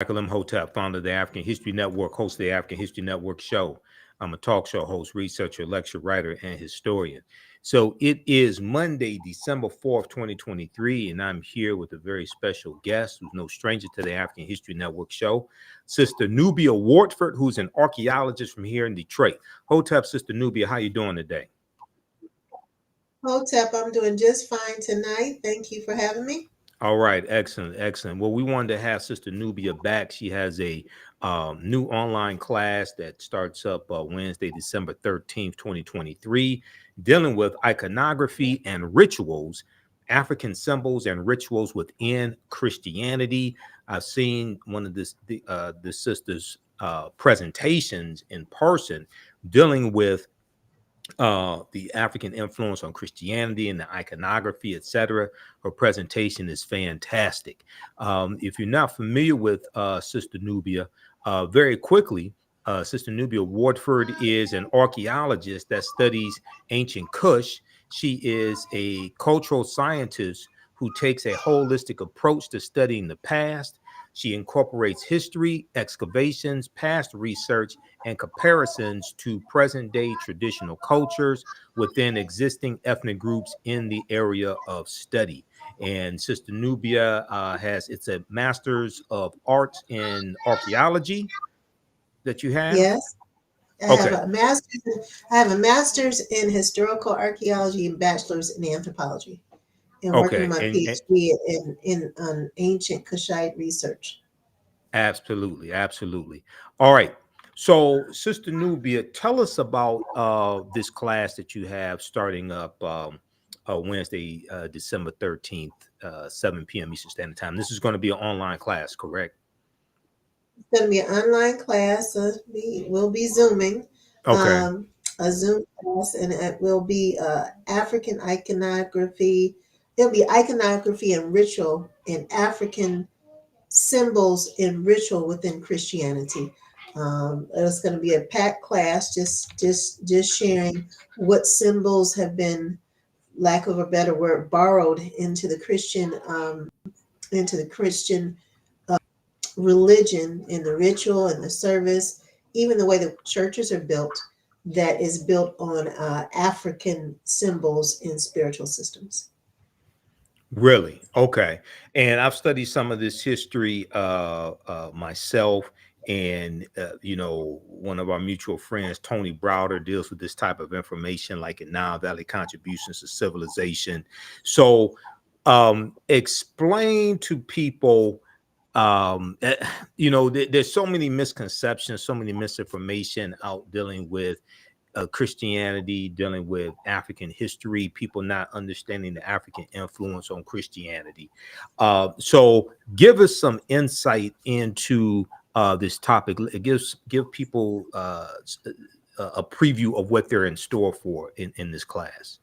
Michael Imhotep, founder of the African History Network, host of the African History Network show. I'm a talk show host, researcher, lecturer, writer, and historian. So it is Monday, December 4th, 2023, and I'm here with a very special guest who's no stranger to the African History Network show, Sista Nubia Wardford, who's an archaeologist from here in Detroit. Hotep, Sista Nubia, how you doing today? Hotep, I'm doing just fine tonight. Thank you for having me. All right, excellent, excellent. Well, we wanted to have Sister Nubia back. She has a new online class that starts up Wednesday, December 13th, 2023, dealing with iconography and rituals, African symbols and rituals within Christianity. I've seen one of the sister's presentations in person dealing with the African influence on Christianity and the iconography, etc. Her presentation is fantastic. If you're not familiar with Sister Nubia, very quickly, Sister Nubia Wardford is an archaeologist that studies ancient Kush. She is a cultural scientist who takes a holistic approach to studying the past. She incorporates history, excavations, past research, and comparisons to present day traditional cultures within existing ethnic groups in the area of study. And Sister Nubia it's a master's of arts in archaeology that you have. Yes, I have Okay. a master's. I have a master's in historical archaeology and bachelor's in anthropology, and working on Okay. my And PhD in ancient Kushite research. absolutely, absolutely. All right. So, Sister Nubia, tell us about this class that you have starting up Wednesday, December 13th, 7 p.m. Eastern Standard Time. This is going to be an online class, correct? It's going to be an online class. We'll be zooming, Okay. um, a Zoom class, and it will be African iconography. It'll be iconography and ritual in African symbols in ritual within Christianity. It's going to be a packed class, just sharing what symbols have been, lack of a better word, borrowed into the Christian religion, in the ritual and the service, even the way the churches are built. That is built on African symbols and spiritual systems. Really? Okay. And I've studied some of this history myself. And, one of our mutual friends, Tony Browder, deals with this type of information, like in Nile Valley contributions to civilization. So, explain to people, there's so many misconceptions, so many misinformation out dealing with Christianity, dealing with African history, people not understanding the African influence on Christianity. So, give us some insight into this topic. Give people a preview of what they're in store for in this class.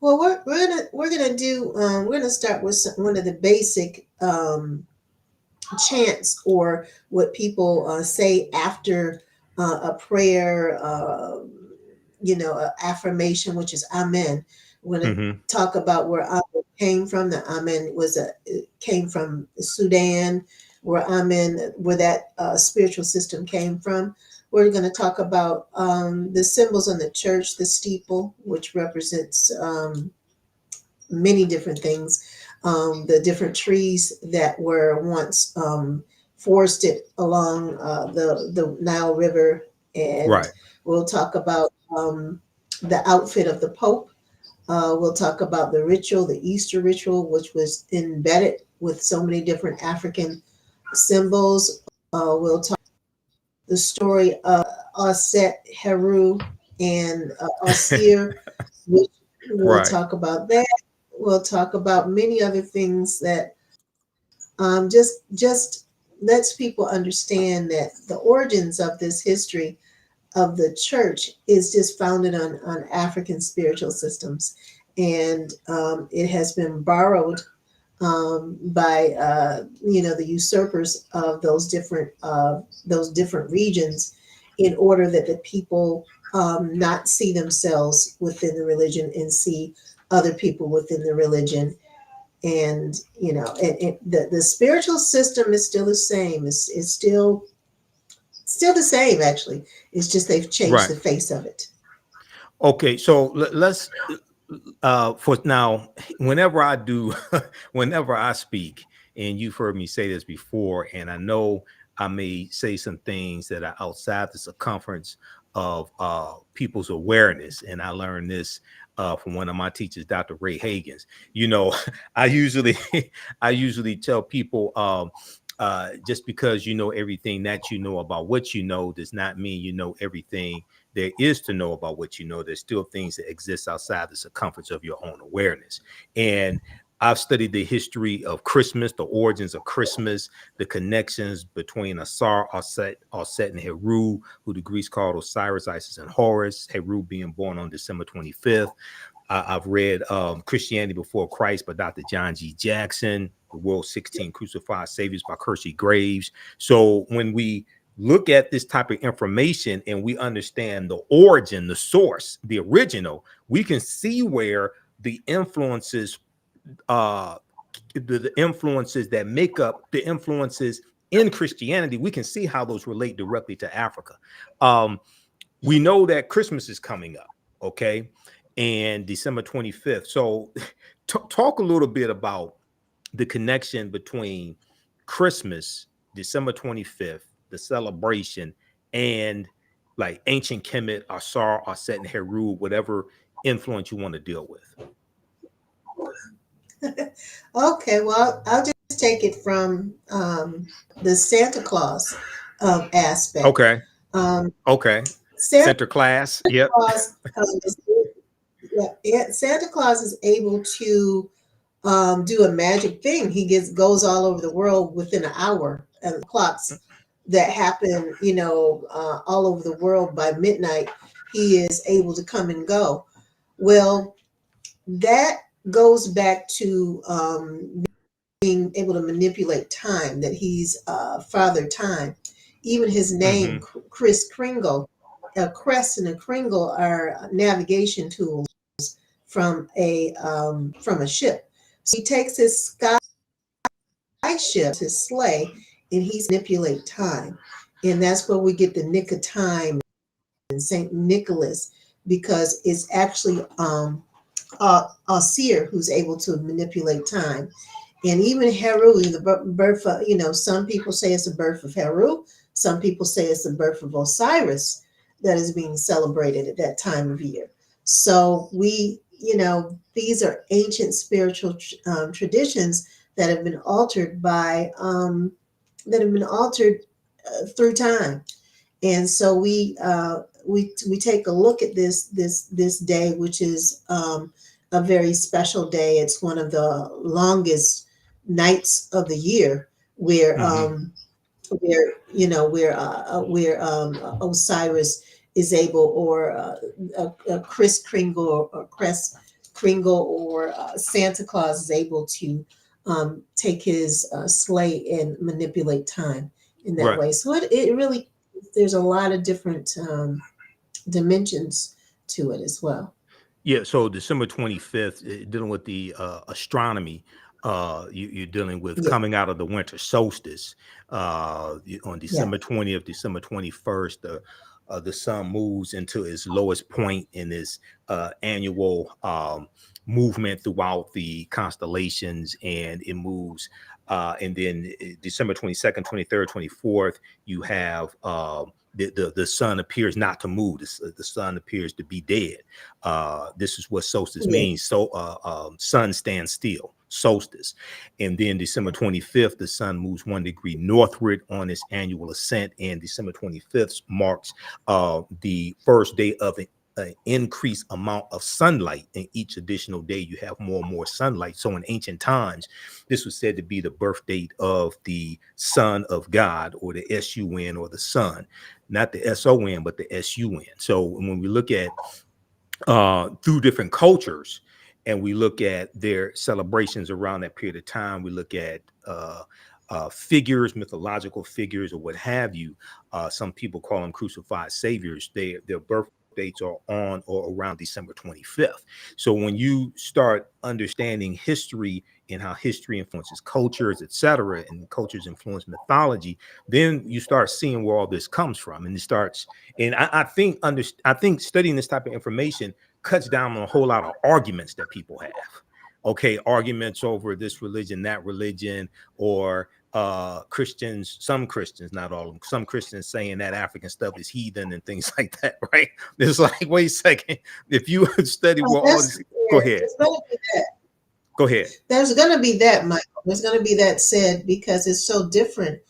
Well, we're gonna start with one of the basic chants, or what people say after a prayer, affirmation, which is Amen. We're going to Hmm. talk about where Amen came from. The Amen it came from Sudan, where that spiritual system came from. We're going to talk about the symbols on the church, the steeple, which represents many different things, the different trees that were once forested along the Nile River, and Right. we'll talk about the outfit of the Pope. We'll talk about the ritual, the Easter ritual, which was embedded with so many different African symbols. We'll talk the story of Osset Heru and Osir, which we'll Right. talk about that. We'll talk about many other things that just lets people understand that the origins of this history of the church is just founded on African spiritual systems, and it has been borrowed by the usurpers of those different regions, in order that the people not see themselves within the religion and see other people within the religion. And the spiritual system is still the same. It's still the same, actually. It's just they've changed Right. the face of it. Okay, so let's for now, whenever I do, whenever I speak, and you've heard me say this before, and I know I may say some things that are outside the circumference of people's awareness, and I learned this from one of my teachers, Dr. Ray Hagins. You know, I usually I usually tell people just because you know everything that you know about what you know does not mean you know everything there is to know about what you know. There's still things that exist outside the circumference of your own awareness. And I've studied the history of Christmas, the origins of Christmas, the connections between Asar, Aset, and Heru, who the Greeks called Osiris, Isis, and Horus, Heru being born on December 25th. I've read Christianity Before Christ by Dr. John G. Jackson, The World's 16 Crucified Saviors by Kersey Graves. So when we look at this type of information and we understand the origin, the source, the original, we can see where the influences, the influences that make up the influences in Christianity, we can see how those relate directly to Africa. We know that Christmas is coming up, okay, and December 25th. So talk a little bit about the connection between Christmas, December 25th, the celebration, and like ancient Kemet, Asar, Aset, and Heru, whatever influence you want to deal with. Okay, well, I'll just take it from the Santa Claus aspect. Okay. Um, Okay. Santa Center class. Yep. Claus, Santa Claus is able to do a magic thing. He goes all over the world within an hour, and clocks that happen, all over the world by midnight. He is able to come and go. Well, that goes back to being able to manipulate time. That he's Father Time. Even his name, Mm-hmm. Kris Kringle, a crest and a kringle are navigation tools from a ship. So he takes his sky ship, his sleigh, and he's manipulate time. And that's where we get the nick of time and Saint Nicholas, because it's actually a seer who's able to manipulate time. And even Heru, the birth of, some people say it's the birth of Heru. Some people say it's the birth of Osiris that is being celebrated at that time of year. So these are ancient spiritual traditions that have been altered through time. And so we take a look at this day, which is a very special day. It's one of the longest nights of the year, where Mm-hmm. Osiris is able, or Kris Kringle, or Crest Kringle, or Santa Claus is able to take his sleigh and manipulate time in that Right. way. So it really, there's a lot of different dimensions to it as well. Yeah, so December 25th, dealing with the astronomy, you're dealing with Yeah, coming out of the winter solstice. On yeah, December 20th, December 21st, the sun moves into its lowest point in this annual movement throughout the constellations, and it moves. And then December 22nd, 23rd, 24th, you have the sun appears not to move. The sun appears to be dead. This is what solstice yeah, means. So sun stands still, solstice. And then December 25th, the sun moves 1 degree northward on its annual ascent. And December 25th marks the first day of an increased amount of sunlight. In each additional day, you have more and more sunlight. So in ancient times, this was said to be the birth date of the Son of God, or the SUN, or the Sun, not the SON, but the SUN. So when we look at through different cultures, and we look at their celebrations around that period of time, we look at figures, mythological figures, or what have you. Some people call them crucified saviors. Their birth dates are on or around December 25th. So when you start understanding history and how history influences cultures, etc., and cultures influence mythology, then you start seeing where all this comes from, and it starts. And I think studying this type of information cuts down on a whole lot of arguments that people have. Okay, arguments over this religion, that religion, or Christians, some Christians, not all of them, some Christians saying that African stuff is heathen and things like that, right? It's like, wait a second, if you study Well, what all this, go ahead. it's going to be that. Go ahead. There's going to be that, Michael. There's going to be that said because it's so different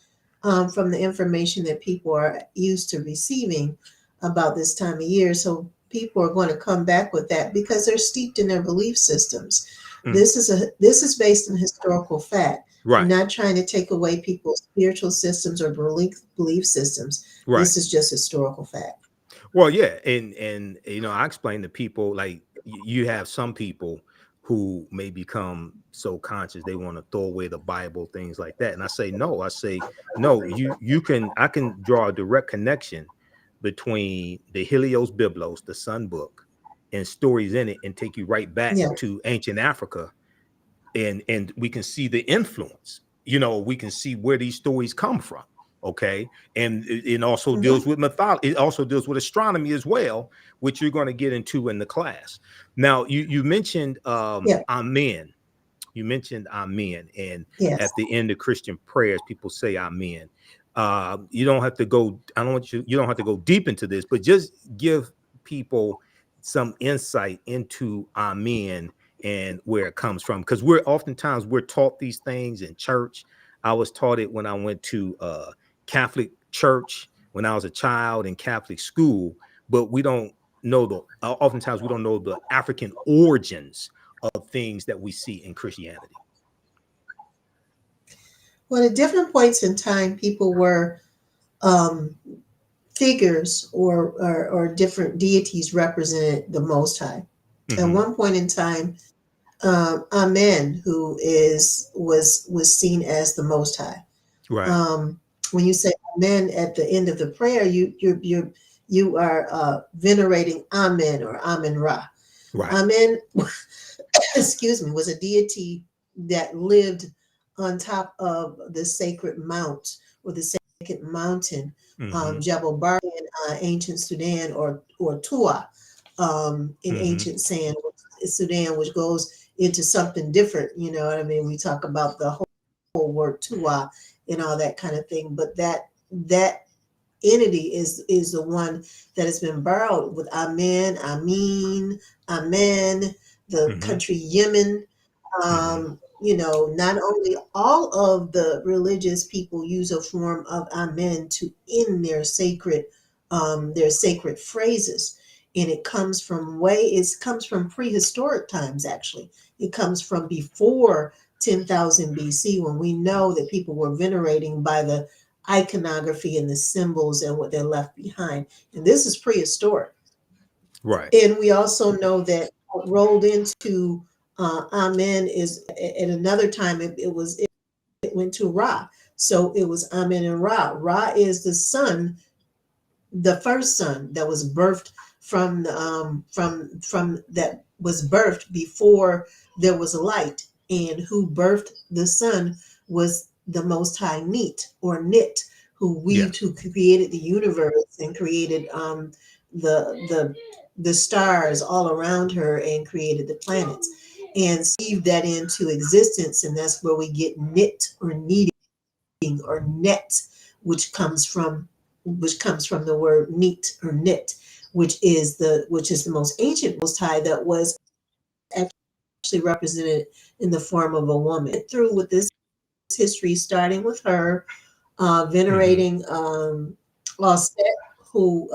from the information that people are used to receiving about this time of year. So people are going to come back with that because they're steeped in their belief systems. Mm. This is based on historical fact. Right. I'm not trying to take away people's spiritual systems or belief systems. Right. This is just historical fact. Well, yeah, and you know, I explain to people, like, you have some people who may become so conscious they want to throw away the Bible, things like that, and I say no. I can draw a direct connection between the Helios Biblos, the Sun Book, and stories in it, and take you right back to ancient Africa, and we can see the influence. You know, we can see where these stories come from. Okay, and it also deals with mythology. It also deals with astronomy as well, which you're going to get into in the class. Now, you mentioned Amen. You mentioned Amen, and at the end of Christian prayers, people say Amen. You don't have to go. I don't want you. You don't have to go deep into this, but just give people some insight into Amen and where it comes from, because we're taught these things in church. I was taught it when I went to Catholic church when I was a child in Catholic school, but we don't know oftentimes we don't know the African origins of things that we see in Christianity. Well, at different points in time, people were figures or different deities represented the Most High. At one point in time, Amen, who was seen as the Most High. Right. When you say Amen at the end of the prayer, you are venerating Amen or Amen Ra. Right. Amen, excuse me, was a deity that lived on top of the sacred mount or the sacred mountain, Jebel Bar in ancient Sudan, or Tua in ancient Sudan, which goes into something different. You know what I mean? We talk about the whole word Tua and all that kind of thing, but that entity is the one that has been borrowed with Amen, Amin, Amen, the country Yemen. You know, not only all of the religious people use a form of Amen to end their sacred phrases, and it comes from prehistoric times. Actually, it comes from before 10,000 BC, when we know that people were venerating by the iconography and the symbols and what they left behind. And this is prehistoric. Right. And we also know that rolled into Amen is at another time it went to Ra. So it was Amen and Ra. Ra is the son, the first son that was birthed from that was birthed before there was light, and who birthed the son was the Most High Nit, who created the universe and created the stars all around her and created the planets and sieved that into existence, and that's where we get knit or kneading or net, which comes from the word neat or knit, which is the most ancient Most High that was actually represented in the form of a woman. Through with this history, starting with her venerating Osset, who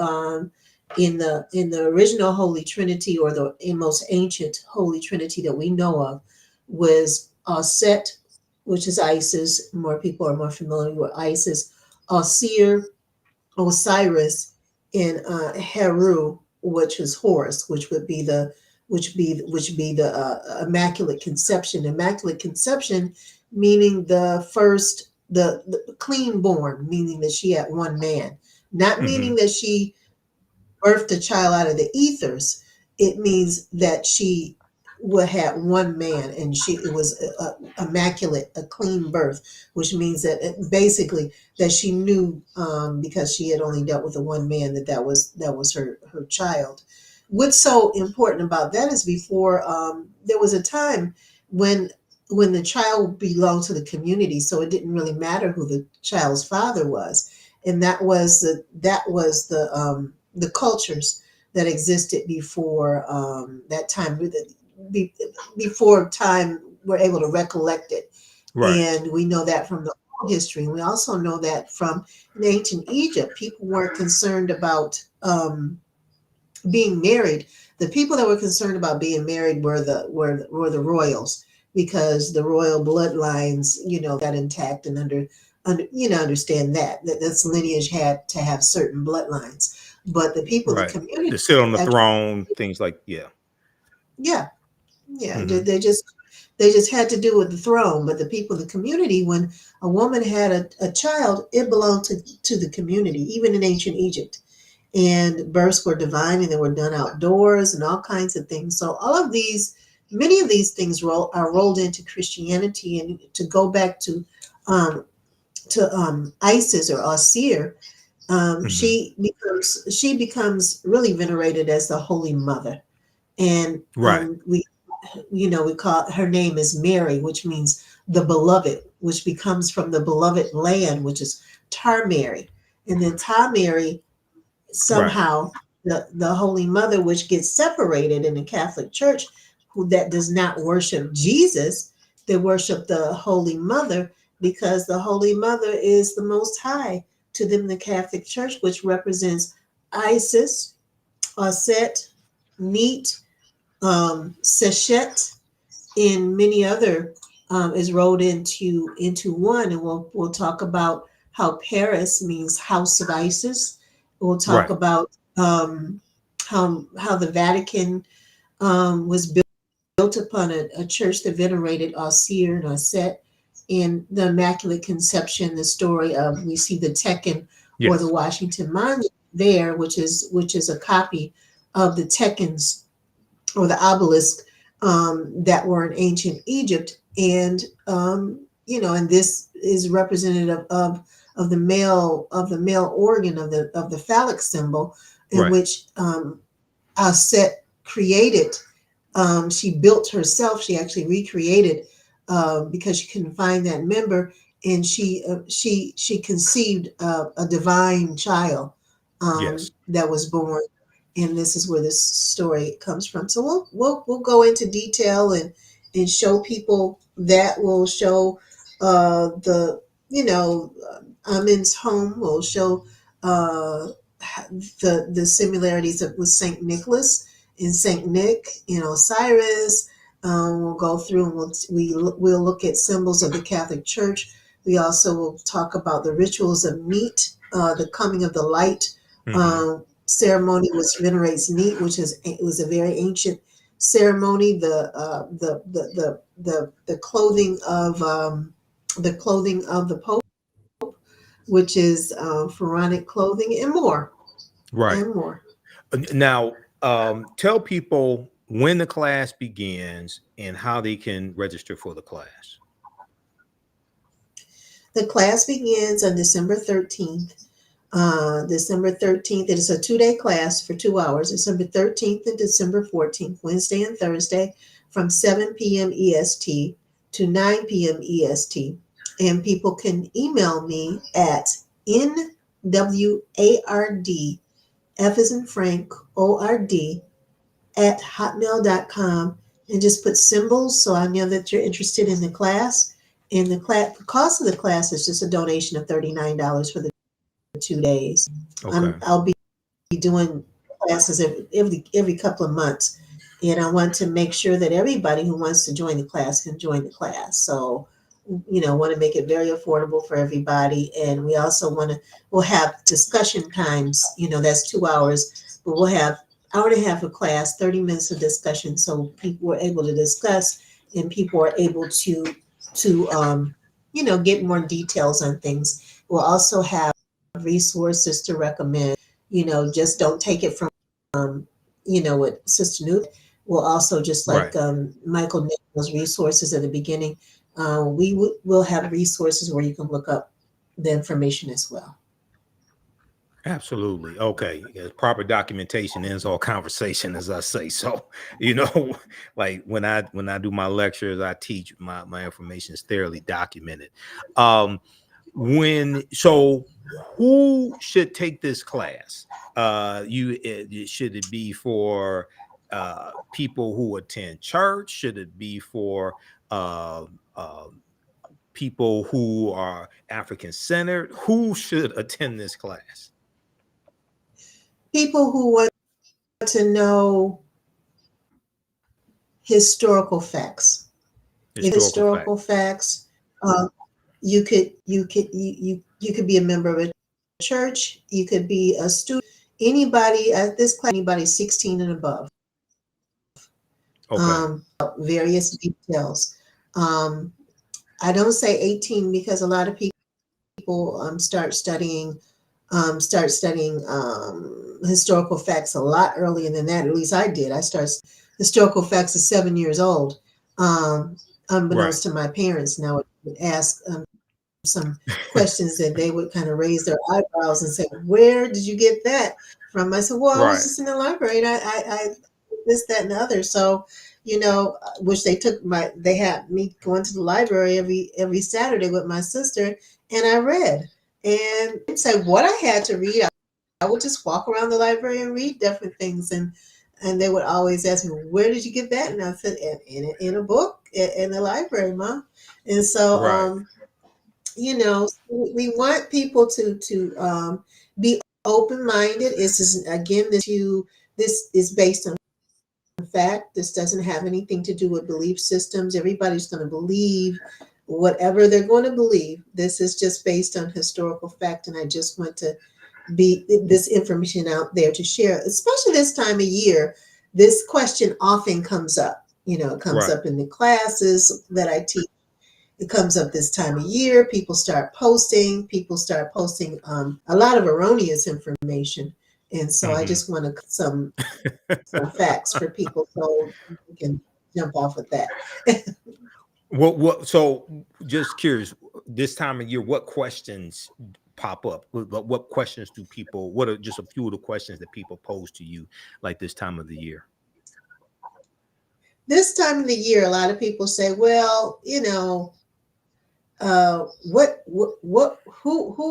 in the original Holy Trinity, or the most ancient Holy Trinity that we know of, was Set, which is Isis. More people are more familiar with Isis. Osir, Osiris, and Heru, which is Horus, which would be the Immaculate Conception. Immaculate Conception meaning the first, the clean born, meaning that she had one man, not meaning that she birthed a child out of the ethers. It means that she had one man, and it was immaculate, a clean birth, which means that basically that she knew, because she had only dealt with the one man, that was her child. What's so important about that is before, there was a time when the child belonged to the community, so it didn't really matter who the child's father was, and that was the cultures that existed before, that time, before time we're able to recollect it. Right. And we know that from the oral history. We also know that from in ancient Egypt, people weren't concerned about, being married. The people that were concerned about being married were the royals, because the royal bloodlines, got intact, and understand that this lineage had to have certain bloodlines. But the people, the Right. community, To sit on the actually, throne, things like, yeah. yeah, yeah, they, Hmm. they just they just had to do with the throne. But the people, the community, when a woman had a child, it belonged to the community, even in ancient Egypt. And births were divine, and they were done outdoors, and all kinds of things. So many of these things are rolled into Christianity. And to go back um, to Isis, or Osir, Hmm. she becomes really venerated as the Holy Mother. And Right. we call her name is Mary, which means the beloved, which becomes from the beloved land, which is Tarmary. And then Tarmary, Right. somehow, the Holy Mother, which gets separated in the Catholic Church, who that does not worship Jesus, they worship the Holy Mother, because the Holy Mother is the Most High to them, the Catholic Church, which represents Isis, Aset, Neat, Sechet, and many other, is rolled into one. And we'll talk about how Paris means house of Isis. We'll talk Right. about, how the Vatican, was built upon a church that venerated Osir and Aset, and the Immaculate Conception. The story of, we see the Tekken, or the Yes. Washington Monument there, which is a copy of the Tekkens, or the obelisk, that were in ancient Egypt. And and this is representative of the male organ, of the phallic symbol, in Right. which, Aset created. She built herself. She actually recreated, because she couldn't find that member, and she conceived a divine child, Yes. that was born. And this is where this story comes from. So we'll go into detail, and show people that. Will show, the Amin's home. Will show, uh, the similarities with Saint Nicholas and Saint Nick, Osiris. We'll go through, and we'll look at symbols of the Catholic Church. We also will talk about the rituals of Neat, the coming of the light, Hmm. ceremony, which venerates Neat, which it was a very ancient ceremony. The clothing of the Pope, which is, pharaonic clothing, and more, Right. and more. Now, tell people when the class begins and how they can register for the class. The class begins on December 13th. December 13th, it is a 2-day class for 2 hours, December 13th and December 14th, Wednesday and Thursday, from 7 p.m. EST to 9 p.m. EST. And people can email me at NWARD, F as in Frank, ORD, at hotmail.com, and just put symbols, so I know that you're interested in the class. And the cost of the class is just a donation of $39 for the 2 days. Okay. I'll be doing classes every couple of months, and I want to make sure that everybody who wants to join the class can join the class. So, want to make it very affordable for everybody. And we also we'll have discussion times. That's 2 hours, but we'll have hour and a half of class, 30 minutes of discussion, so people are able to discuss, and people are able to get more details on things. We'll also have resources to recommend. Just don't take it from, what Sister Nubia. We'll also, just like Right. Michael named those resources at the beginning, will have resources where you can look up the information as well. Absolutely. Okay. Yeah, proper documentation ends all conversation, as I say. So, you know, like when I do my lectures, I teach my information is thoroughly documented. Um, when so who should take this class? Should it be for people who attend church? Should it be for uh, uh, people who are African centered? Who should attend this class? People who want to know historical facts. If Historical fact. historical facts, um, you could be a member of a church. You could be a student. Anybody at this class, anybody 16 and above. Okay. Various details. Um, I don't say 18 because a lot of people start studying historical facts a lot earlier than that. At least I did. I started historical facts at 7 years old, Right. unbeknownst to my parents. Now I would ask some questions that they would kind of raise their eyebrows and say, "Where did you get that from?" I said, "Well, I was Right. just in the library and I this, that, and the other." So, which they had me going to the library every Saturday with my sister, and I read and say what I had to read. I would just walk around the library and read different things, and they would always ask me, "Where did you get that?" And I said, "In a book in the library, Mom." And so, Right. we want people to be open minded. This is again this is based on fact. This doesn't have anything to do with belief systems. Everybody's going to believe whatever they're going to believe. This is just based on historical fact, and I just want to be this information out there to share, especially this time of year. This question often comes up. It comes Right. up in the classes that I teach. It comes up this time of year. People start posting a lot of erroneous information. And so I Hmm. just want to some facts for people so we can jump off of that. So just curious, this time of year, what questions pop up? What questions do people, what are just a few of the questions that people pose to you like this time of the year? This time of the year, a lot of people say, well, who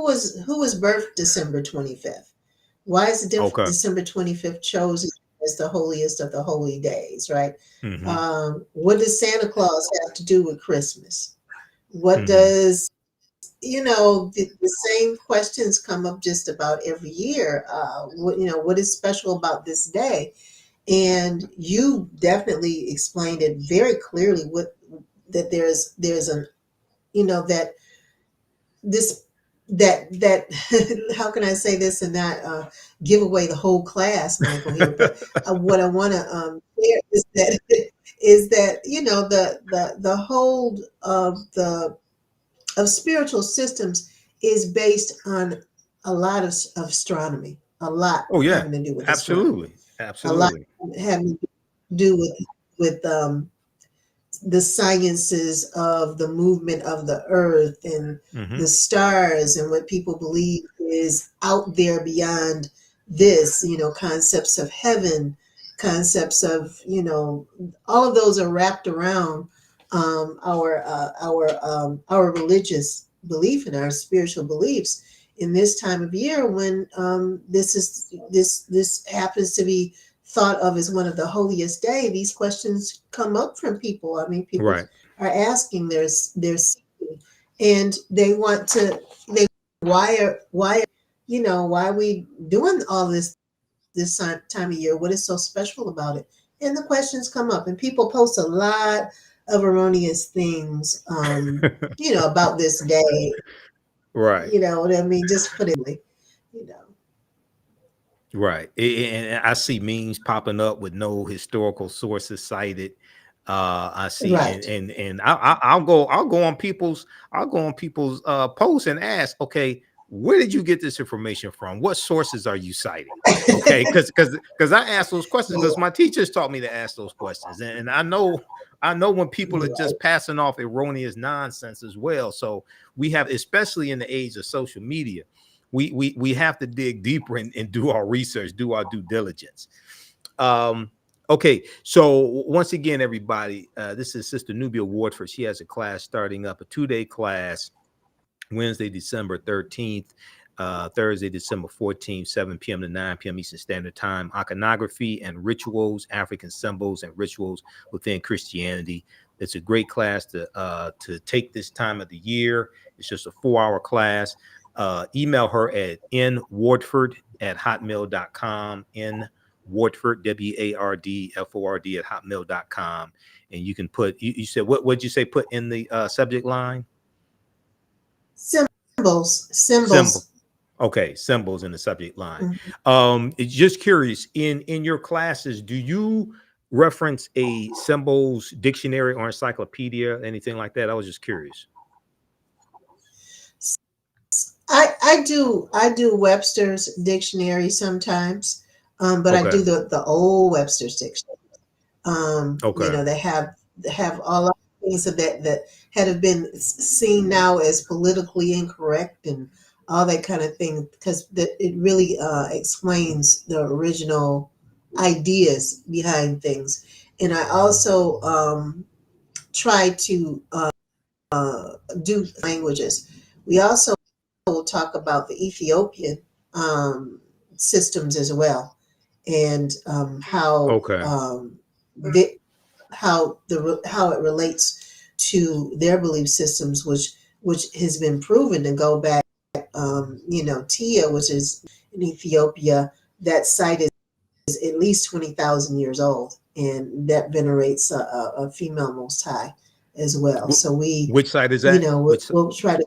was birthed December 25th? Why is Okay. December 25th chosen as the holiest of the holy days, right? Hmm. What does Santa Claus have to do with Christmas? What Hmm. does, the same questions come up just about every year. What is special about this day? And you definitely explained it very clearly, that there's an, that this that how can I say this and not give away the whole class, Michael, here? But what I want to share is that the hold of spiritual systems is based on a lot of astronomy, a lot Oh yeah, having to do with astronomy, absolutely. a lot Absolutely. having to do with the sciences of the movement of the earth and Hmm. the stars and what people believe is out there beyond this, concepts of heaven, concepts of, all of those are wrapped around our religious belief and our spiritual beliefs in this time of year when this happens to be thought of as one of the holiest day. These questions come up from people. I mean, people Right. are asking, they're seeking, and they want to. They why are we doing all this time of year? What is so special about it? And the questions come up, and people post a lot of erroneous things, about this day. Right. You know what I mean? Just put it, you know, Right. And I see memes popping up with no historical sources cited. I see, right. and I'll go on people's posts and ask, okay, where did you get this information from? What sources are you citing? Okay, because I ask those questions because my teachers taught me to ask those questions, and I know when people are just passing off erroneous nonsense as well. So we have, especially in the age of social media, we have to dig deeper and do our research, do our due diligence. Okay, so once again, everybody, this is Sister Nubia Wardford. She has a class starting up, a 2-day class, Wednesday, December 13th, Thursday, December 14th, 7 p.m. to 9 p.m. Eastern Standard Time. Iconography and rituals, African symbols and rituals within Christianity. It's a great class to take this time of the year. It's just a 4-hour class. Email her at nwardford@hotmail.com. Wardford, WARDFORD @hotmail.com. And you can put, you said, what'd you say, put in the subject line? Symbols. Symbol. Okay, symbols in the subject line. It's just curious, in your classes, do you reference a symbols dictionary or encyclopedia, anything like that? I was just curious. I do Webster's dictionary sometimes, but Okay. I do the old Webster's dictionary. Okay. You know, they have all of things that have been seen now as politically incorrect and all that kind of thing, because it really explains the original ideas behind things. And I also try to do languages. We also will talk about the Ethiopian systems as well, and how Okay. how it relates to their belief systems, which has been proven to go back. You know, Tia, which is in Ethiopia, that site is at least 20,000 years old, and that venerates a female Most High as well. So which site is you that? know, we'll try to.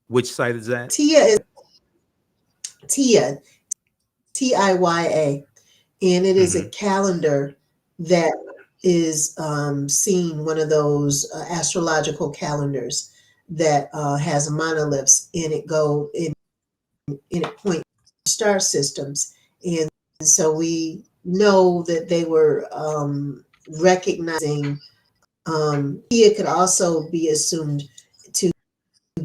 Which site is that? Tia, Tiya, and it is a calendar that is seen, one of those astrological calendars that has monoliths, and it points to star systems, and so we know that they were recognizing. Tia could also be assumed to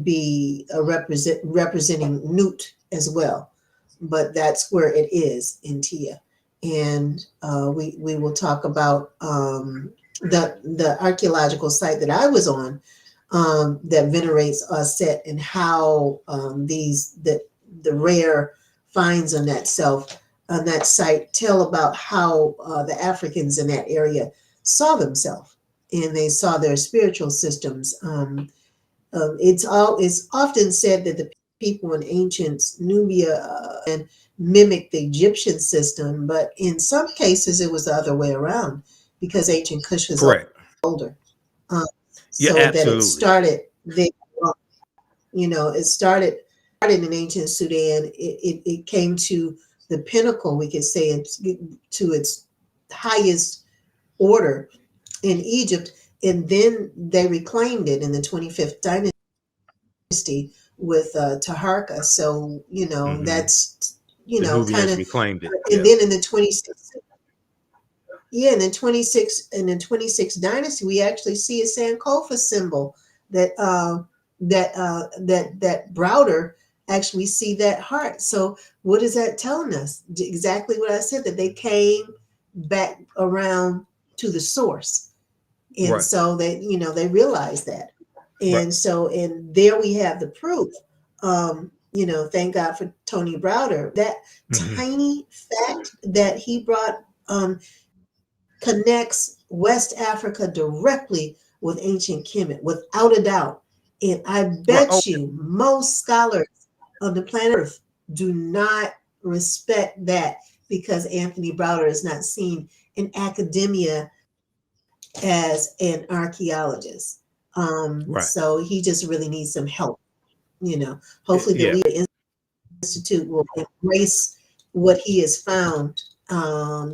be representing Nut as well, but that's where it is in Tia. And we will talk about the archaeological site that I was on, that venerates Set, and how the rare finds on that site tell about how the Africans in that area saw themselves, and they saw their spiritual systems. It's often said that the people in ancient Nubia and mimicked the Egyptian system, but in some cases it was the other way around, because ancient Kush was older. Yeah, So that it absolutely. started there. You know, it started in ancient Sudan. It came to the pinnacle, we could say, to its highest order in Egypt, and then they reclaimed it in the 25th dynasty with Taharka. So, you know, that's, you The know, kind Nubians of, reclaimed it. and then in the 26th, in the 26th dynasty, we actually see a Sankofa symbol that that Browder actually see that heart. So what is that telling us? Exactly what I said, that they came back around to the source. And so they, you know, they realized that. And so, and there we have the proof. You know, thank God for Tony Browder. That tiny fact that he brought connects West Africa directly with ancient Kemet, without a doubt. And I bet you most scholars on the planet Earth do not respect that, because Anthony Browder is not seen in academia as an archaeologist. So he just really needs some help. You know, hopefully the Leader Institute will embrace what he has found,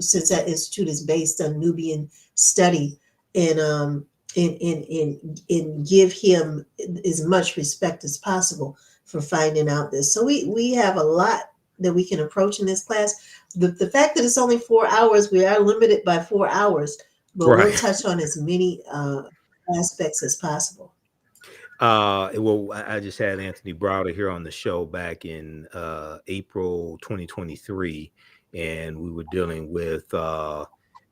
since that institute is based on Nubian study, and and give him as much respect as possible for finding out this. So we have a lot that we can approach in this class. The fact that it's only 4 hours, we are limited by 4 hours, but we'll Right. touch on as many aspects as possible. Well, I just had Anthony Browder here on the show back in April 2023, and we were dealing with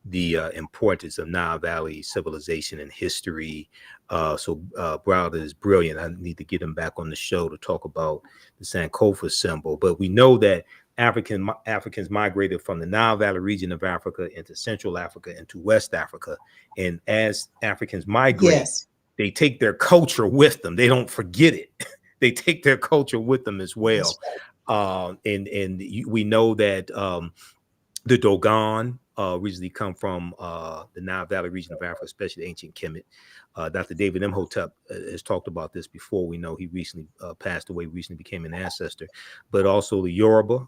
the importance of Nile Valley civilization and history. So Browder is brilliant. I need to get him back on the show to talk about the Sankofa symbol. But we know that Africans migrated from the Nile Valley region of Africa into Central Africa into West Africa, and as Africans migrate, Yes. they take their culture with them. They don't forget it. They take their culture with them as That's well. right. We know that the Dogon originally come from the Nile Valley region of Africa, especially ancient Kemet. Dr. David Imhotep has talked about this before. We know he recently passed away, recently became an ancestor, but also the Yoruba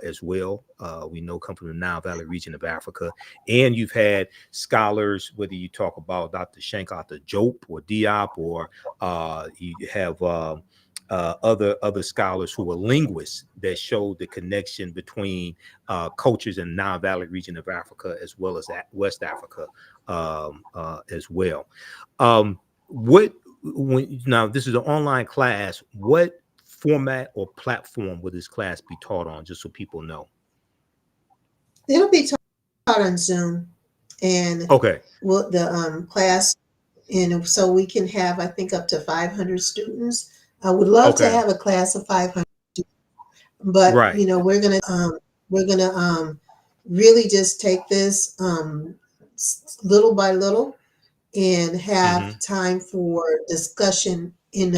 as well. We know come from the Nile Valley region of Africa. And you've had scholars, whether you talk about Dr. Shankata Diop or Diop, or you have other scholars who are linguists that show the connection between cultures in the Nile Valley region of Africa as well as West Africa as well. What now? This is an online class. What format or platform will this class be taught on? Just so people know. It'll be taught on Zoom, and Okay. the class, and so we can have, I think, up to 500 students. I would love to Okay. have a class of 500, but Right. we're gonna really just take this little by little and Mm-hmm. have time for discussion in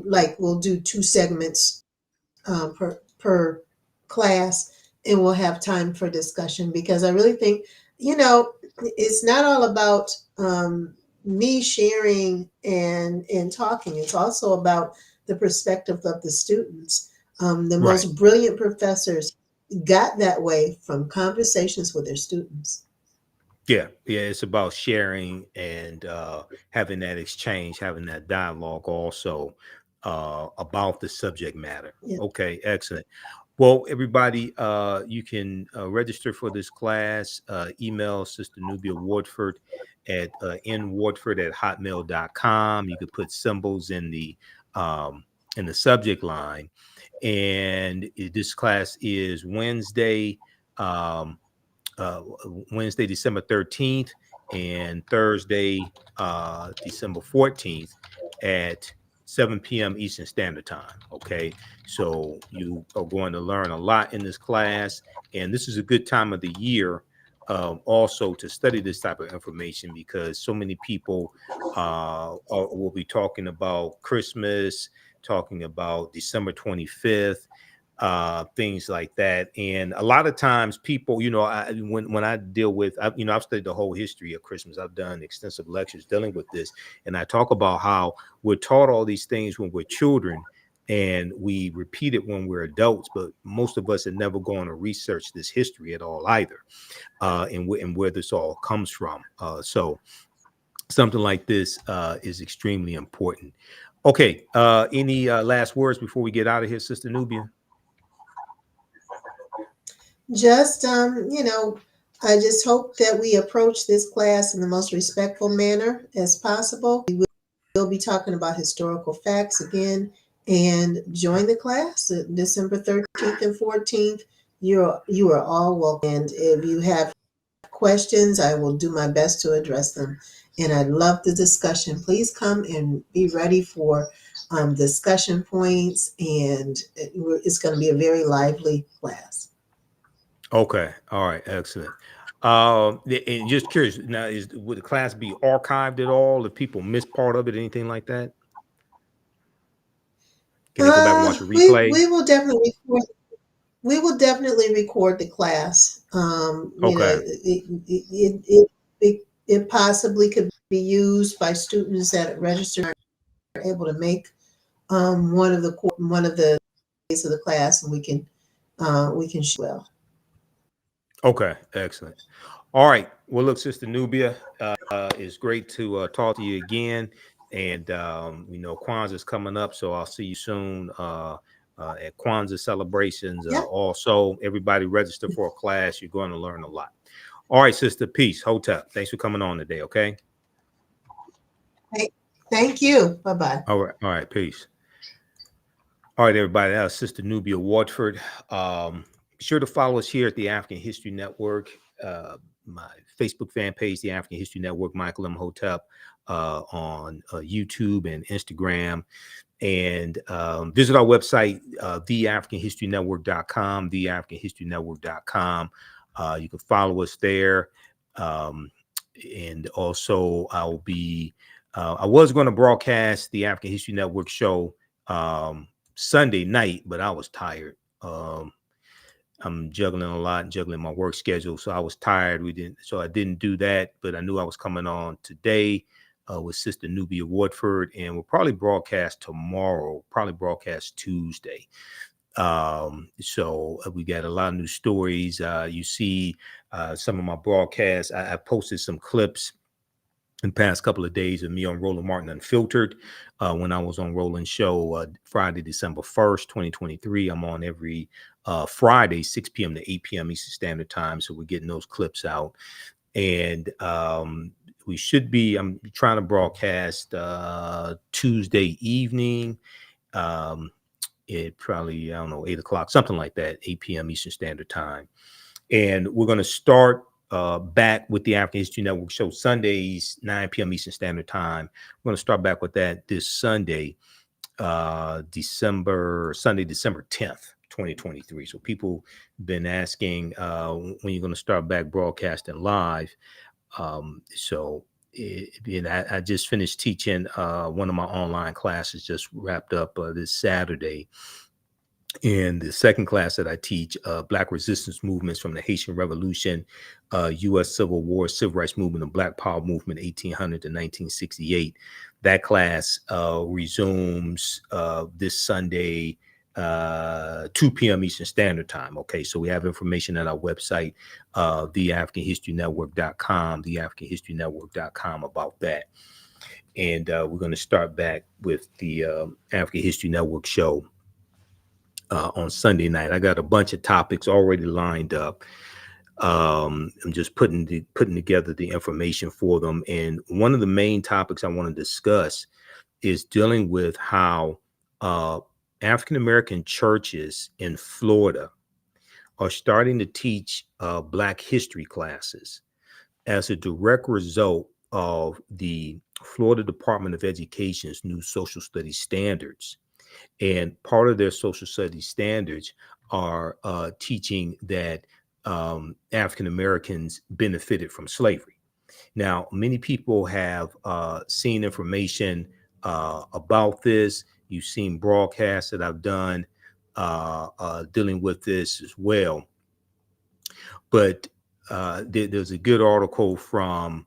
like we'll do 2 segments per class, and we'll have time for discussion, because I really think, it's not all about me sharing and talking. It's also about the perspective of the students. The Right. most brilliant professors got that way from conversations with their students. Yeah. It's about sharing and having that exchange, having that dialogue also about the subject matter. Yeah. Okay, excellent. Well, everybody, you can register for this class. Email Sister Nubia Wardford at nwardford@hotmail.com. You could put symbols in the subject line. And this class is um, Wednesday, December 13th, and Thursday, December 14th at 7 p.m. Eastern Standard Time. Okay. So you are going to learn a lot in this class. And this is a good time of the year also to study this type of information, because so many people will be talking about Christmas, talking about December 25th, things like that. And a lot of times people, when I deal with, I've studied the whole history of Christmas. I've done extensive lectures dealing with this, and I talk about how we're taught all these things when we're children and we repeat it when we're adults, but most of us are never going to research this history at all either, and where this all comes from. So something like this is extremely important. Okay, any last words before we get out of here, Sister Nubia? Just, I just hope that we approach this class in the most respectful manner as possible. We'll be talking about historical facts again, and join the class December 13th and 14th. You are all welcome. And if you have questions, I will do my best to address them. And I love the discussion. Please come and be ready for discussion points, and it's going to be a very lively class. Okay. All right. Excellent. And just curious now, would the class be archived at all if people miss part of it, anything like that? Can they go back and watch a replay? We will definitely record. We will definitely record the class. Okay. It possibly could be used by students that register are able to make one of the days of the class, and we can well. Okay. Excellent. All right. Well, look, Sister Nubia, it's great to talk to you again. And, Kwanzaa is coming up, so I'll see you soon at Kwanzaa celebrations. Yeah. Also, everybody register for a class. You're going to learn a lot. All right, Sister. Peace. Hotep. Thanks for coming on today, okay? Thank you. Bye-bye. All right. All right. Peace. All right, everybody. That was Sister Nubia Wardford. Be sure to follow us here at the African History Network. My Facebook fan page, the African History Network, Michael M. Hotep, on YouTube and Instagram. And visit our website, TheAfricanHistoryNetwork.com, TheAfricanHistoryNetwork.com. You can follow us there. And also, I was going to broadcast the African History Network show Sunday night, but I was tired. I'm juggling a lot, juggling my work schedule, so I was tired. I didn't do that, but I knew I was coming on today with Sister Nubia Wardford, and we'll probably broadcast tomorrow, probably broadcast Tuesday. So we got a lot of new stories. You see some of my broadcasts. I posted some clips in the past couple of days of me on Roland Martin Unfiltered when I was on Roland's show Friday, December 1st, 2023. I'm on every Friday, 6 p.m. to 8 p.m. Eastern Standard Time. So we're getting those clips out. And I'm trying to broadcast Tuesday evening. It probably, I don't know, 8 o'clock, something like that, 8 p.m. Eastern Standard Time. And we're going to start back with the African History Network show Sundays, 9 p.m. Eastern Standard Time. We're going to start back with that this Sunday, December 10th, 2023. So people have been asking when you're going to start back broadcasting live. I just finished teaching one of my online classes, just wrapped up this Saturday. In the second class that I teach, Black resistance movements from the Haitian Revolution, U.S. Civil War, Civil Rights Movement, and Black Power Movement, 1800 to 1968. That class resumes this Sunday, 2 p.m. Eastern Standard Time. Okay, so we have information at our website, TheAfricanHistoryNetwork.com, TheAfricanHistoryNetwork.com about that. And we're going to start back with the African History Network show on Sunday night. I got a bunch of topics already lined up. I'm just putting together the information for them. And one of the main topics I want to discuss is dealing with how African-American churches in Florida are starting to teach Black history classes as a direct result of the Florida Department of Education's new social studies standards. And part of their social studies standards are teaching that African Americans benefited from slavery. Now, many people have seen information about this. You've seen broadcasts that I've done dealing with this as well. But there's a good article from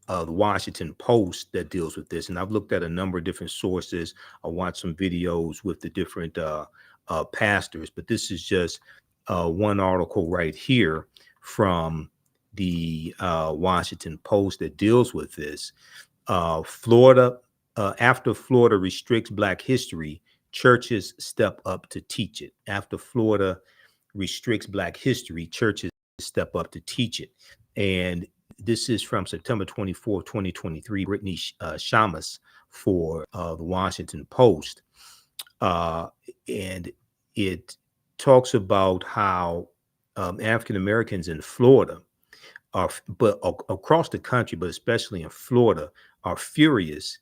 the Washington Post that deals with this. And I've looked at a number of different sources. I watched some videos with the different pastors, but this is just one article right here from the Washington Post that deals with this. Florida, after Florida restricts Black history, churches step up to teach it. After Florida restricts Black history, churches step up to teach it. And this is from September 24, 2023, Brittany Shamus for the Washington Post. And it talks about how African Americans in Florida but across the country, but especially in Florida, are furious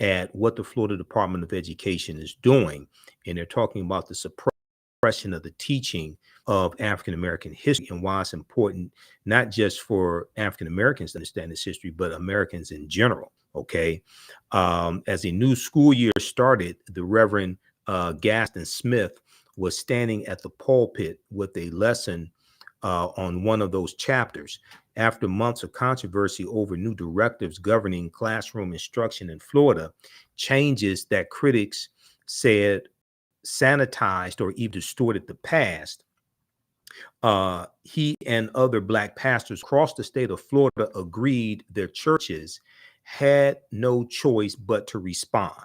at what the Florida Department of Education is doing. And they're talking about the suppression of the teaching of African American history and why it's important, not just for African Americans to understand this history, but Americans in general. Okay. As a new school year started, the Reverend Gaston Smith was standing at the pulpit with a lesson on one of those chapters. After months of controversy over new directives governing classroom instruction in Florida, changes that critics said sanitized or even distorted the past, He and other Black pastors across the state of Florida agreed their churches had no choice but to respond.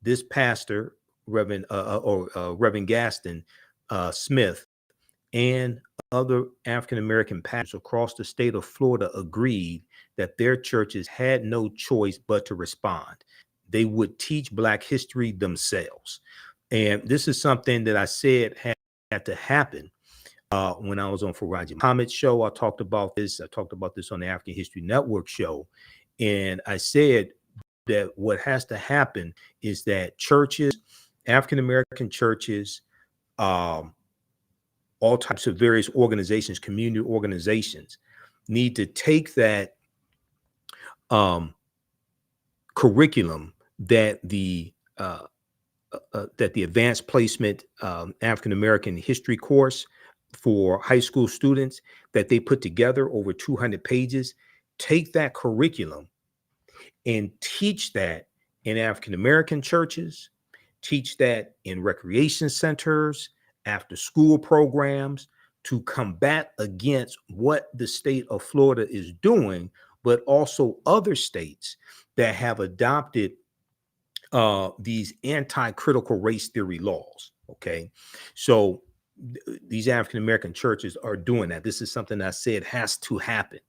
This pastor, Reverend Gaston Smith, and other African American pastors across the state of Florida agreed that their churches had no choice but to respond. They would teach Black history themselves. And this is something that I said had to happen when I was on Faraji Muhammad's show. I talked about this. I talked about this on the African History Network show. And I said that what has to happen is that churches, African American churches, all types of various organizations, community organizations, need to take that curriculum that the advanced placement African American history course for high school students that they put together over 200 pages. Take that curriculum and teach that in African American churches, teach that in recreation centers, after school programs, to combat against what the state of Florida is doing, but also other states that have adopted these anti-critical race theory laws. Okay, so these African American churches are doing that. This is something I said has to happen.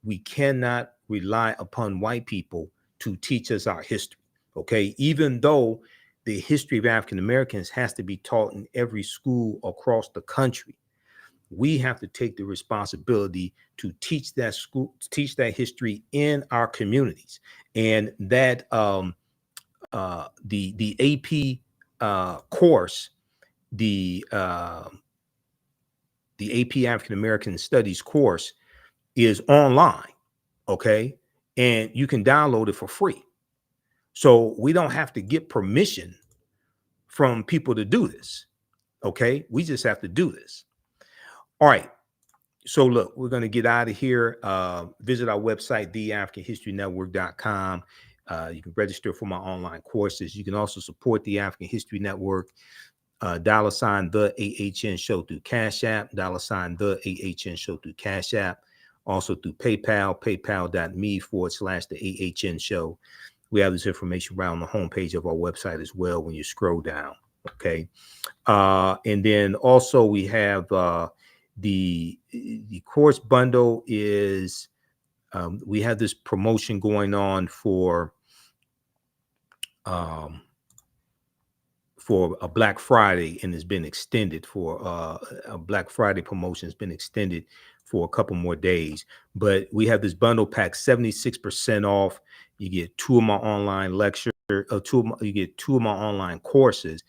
We cannot rely upon white people to teach us our history. Okay, even though the history of African Americans has to be taught in every school across the country, we have to take the responsibility to teach that history in our communities. And that the AP course, the AP African American Studies course is online, okay? And you can download it for free. So we don't have to get permission from people to do this, okay? We just have to do this. All right. So look, we're going to get out of here. Visit our website, TheAfricanHistoryNetwork.com. You can register for my online courses. You can also support the African History Network. $ the AHN show through Cash App, $ the AHN show through Cash App, also through PayPal, paypal.me/the AHN show. We have this information right on the homepage of our website as well when you scroll down. Okay. And then also we have the course bundle is we have this promotion going on for a Black Friday, and it's been extended for a Black Friday promotion has been extended for a couple more days. But we have this bundle pack, 76% off. You get 2 of my online lectures, you get 2 of my online courses,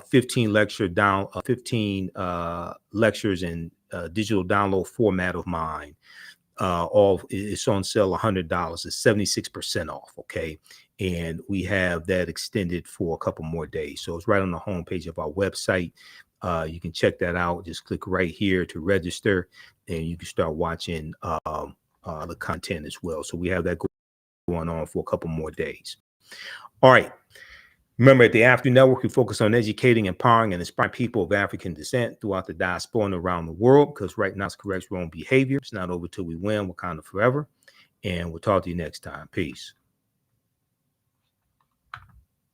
15 lectures in digital download format of mine. All it's on sale $100. It's 76% off. Okay. And we have that extended for a couple more days. So it's right on the homepage of our website. You can check that out. Just click right here to register, and you can start watching the content as well. So we have that going on for a couple more days. All right. Remember, at the African Network, we focus on educating, empowering, and inspiring people of African descent throughout the diaspora and around the world, because right now it's corrects wrong behavior. It's not over till we win. Wakanda forever. And we'll talk to you next time. Peace.